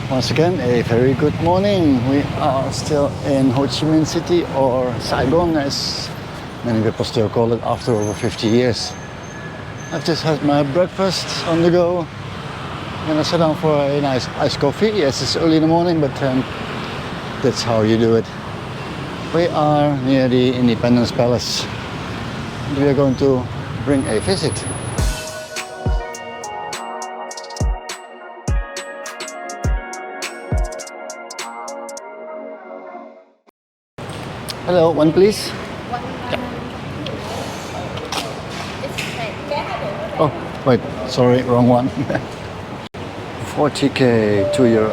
Once again, a very good morning. We are still in Ho Chi Minh City, or Saigon as many people still call it, after over 50 years. I've just had my breakfast on the go. I'm gonna sit down for a nice iced coffee. Yes, it's early in the morning, but that's how you do it. We are near the Independence Palace. We are going to bring a visit. Hello, one please. Oh, wait, sorry, wrong one. 40k, €2.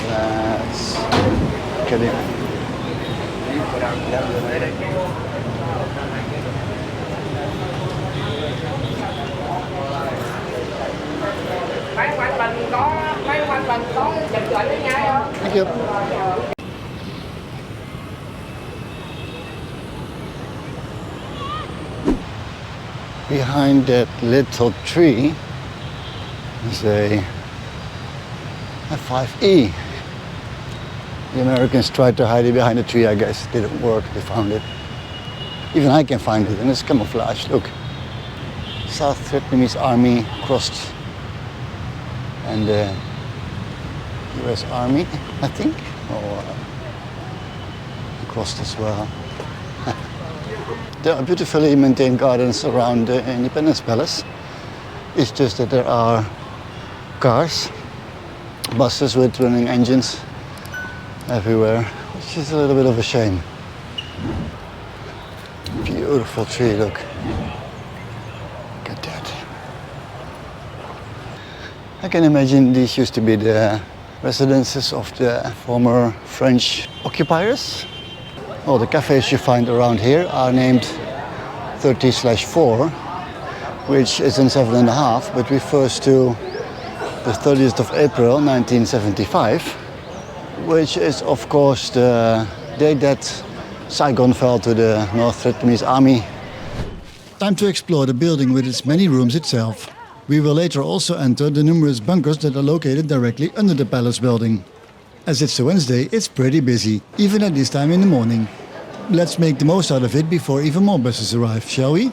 Let's get it. Thank you. Behind that little tree is a 5E. The Americans tried to hide it behind a tree, I guess. It didn't work, they found it. Even I can find it, and it's camouflage. Look. South Vietnamese Army crossed, and the US Army, I think, crossed as well. There are beautifully maintained gardens around the Independence Palace. It's just that there are cars, buses with running engines everywhere, which is a little bit of a shame. Beautiful tree, look. Look at that. I can imagine these used to be the residences of the former French occupiers. All the cafes you find around here are named 30/4, which isn't 7.5, but refers to the 30th of April 1975, which is of course the date that Saigon fell to the North Vietnamese Army. Time to explore the building with its many rooms itself. We will later also enter the numerous bunkers that are located directly under the palace building. As it's a Wednesday, it's pretty busy, even at this time in the morning. Let's make the most out of it before even more buses arrive, shall we?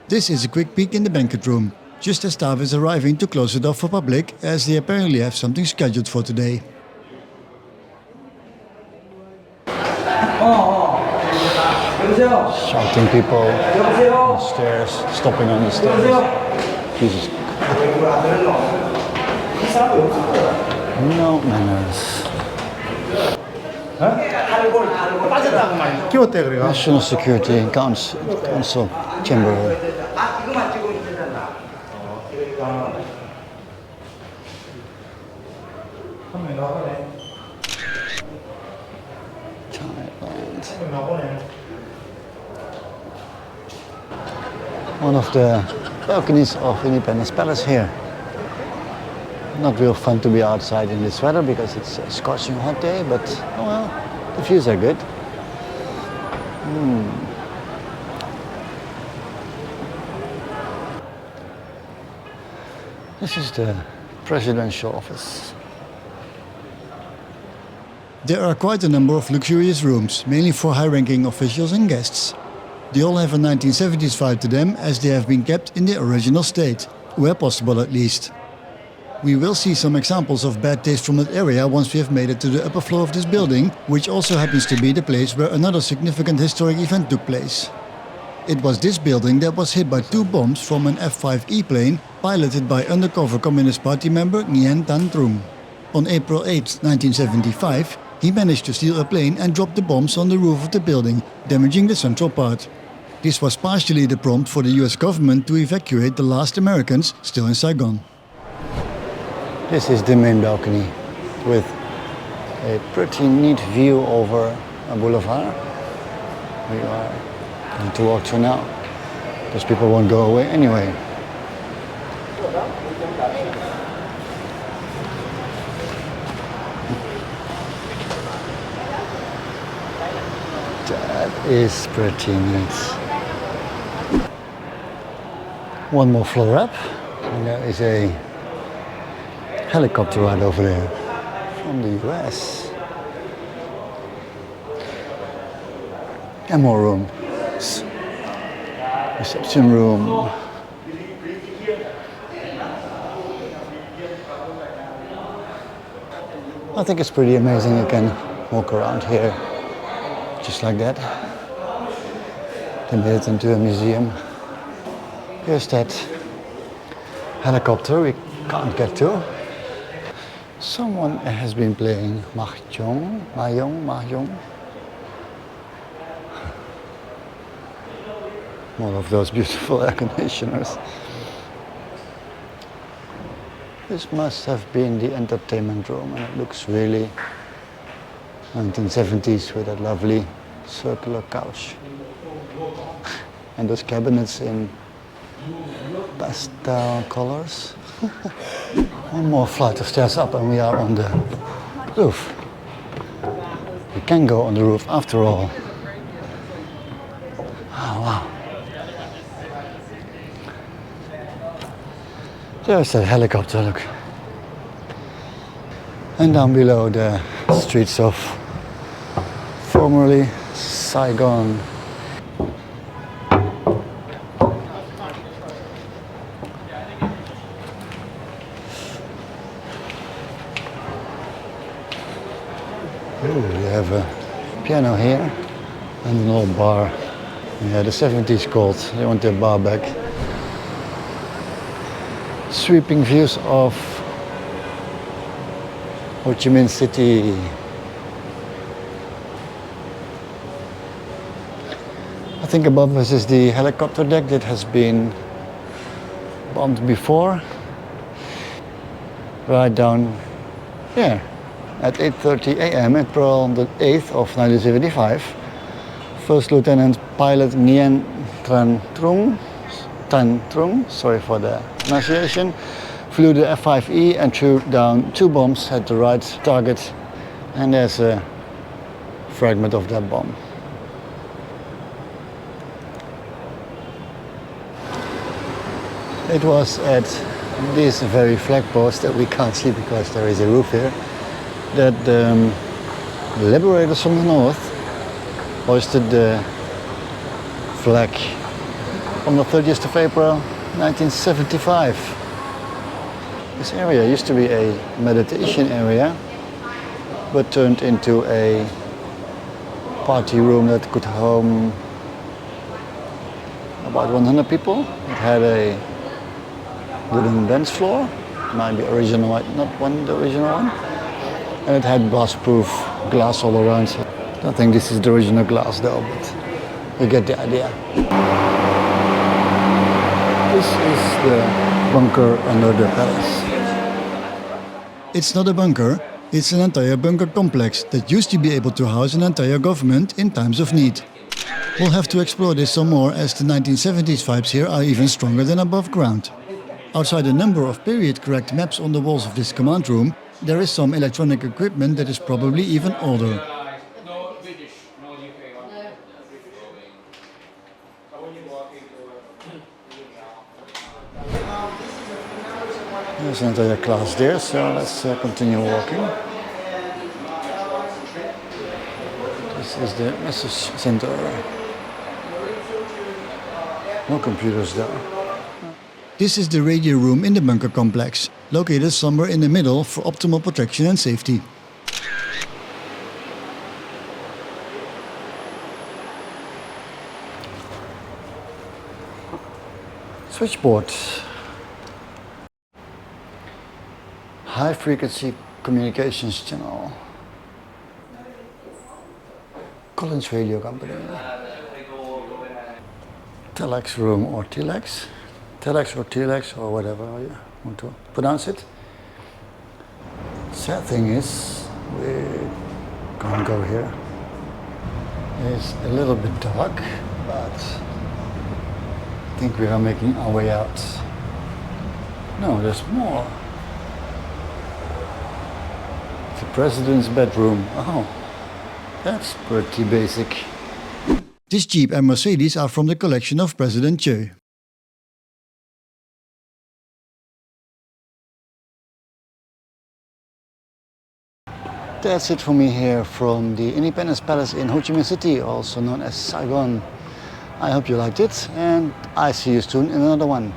This is a quick peek in the banquet room, just as staff is arriving to close it off for public, as they apparently have something scheduled for today. Shouting people on the stairs, stopping on the stairs. Jesus. No manners. National Security Council Chamber. One of the balconies of Independence Palace here. Not real fun to be outside in this weather because it's a scorching hot day, but oh well, the views are good. This is the presidential office. There are quite a number of luxurious rooms, mainly for high-ranking officials and guests. They all have a 1970s vibe to them, as they have been kept in their original state, where possible at least. We will see some examples of bad taste from that area once we have made it to the upper floor of this building, which also happens to be the place where another significant historic event took place. It was this building that was hit by 2 bombs from an F-5E plane piloted by undercover Communist Party member Nguyen Tan Trung. On April 8, 1975, he managed to steal a plane and drop the bombs on the roof of the building, damaging the central part. This was partially the prompt for the US government to evacuate the last Americans still in Saigon. This is the main balcony with a pretty neat view over a boulevard. We are going to walk through now, because people won't go away anyway. That is pretty neat. One more floor up, and there is a helicopter right over there from the US. And more rooms. Reception room. I think it's pretty amazing you can walk around here just like that. They made it into a museum. Here's that helicopter we can't get to. Someone has been playing mahjong. More of those beautiful air conditioners. This must have been the entertainment room, and it looks really 1970s with that lovely circular couch. And those cabinets in pastel colors. One more flight of stairs up and we are on the roof. We can go on the roof after all. Oh wow. There's that helicopter, look. And down below the streets of formerly Saigon. Ooh, they have a piano here and an old bar. Yeah, the 70s called. They want their bar back. Sweeping views of Ho Chi Minh City. I think above us is the helicopter deck that has been bombed before. Right down here. At 8:30 a.m. April the 8th of 1975, First Lieutenant Pilot Nguyen Tan Trung, sorry for the pronunciation, flew the F-5E and threw down 2 bombs at the right target, and there's a fragment of that bomb. It was at this very flagpost that we can't see because there is a roof here, that the liberators from the north hoisted the flag on the 30th of April 1975. This area used to be a meditation area, but turned into a party room that could home about 100 people. It had a wooden dance floor, might be original, not one, the original one. And it had blast-proof glass all around. I don't think this is the original glass though, but you get the idea. This is the bunker under the palace. It's not a bunker, it's an entire bunker complex that used to be able to house an entire government in times of need. We'll have to explore this some more, as the 1970s vibes here are even stronger than above ground. Outside a number of period-correct maps on the walls of this command room, there is some electronic equipment that is probably even older. There's an entire class there, so let's continue walking. This is the message center. No computers though. This is the radio room in the bunker complex, located somewhere in the middle for optimal protection and safety. Switchboard. High frequency communications channel. Collins Radio Company. Telex room or telex. Telex or telex or whatever you want to pronounce it. Sad thing is, we can't go here. It's a little bit dark, but I think we are making our way out. No, there's more. The president's bedroom. Oh, that's pretty basic. This Jeep and Mercedes are from the collection of President Che. That's it for me here from the Independence Palace in Ho Chi Minh City, also known as Saigon. I hope you liked it, and I see you soon in another one.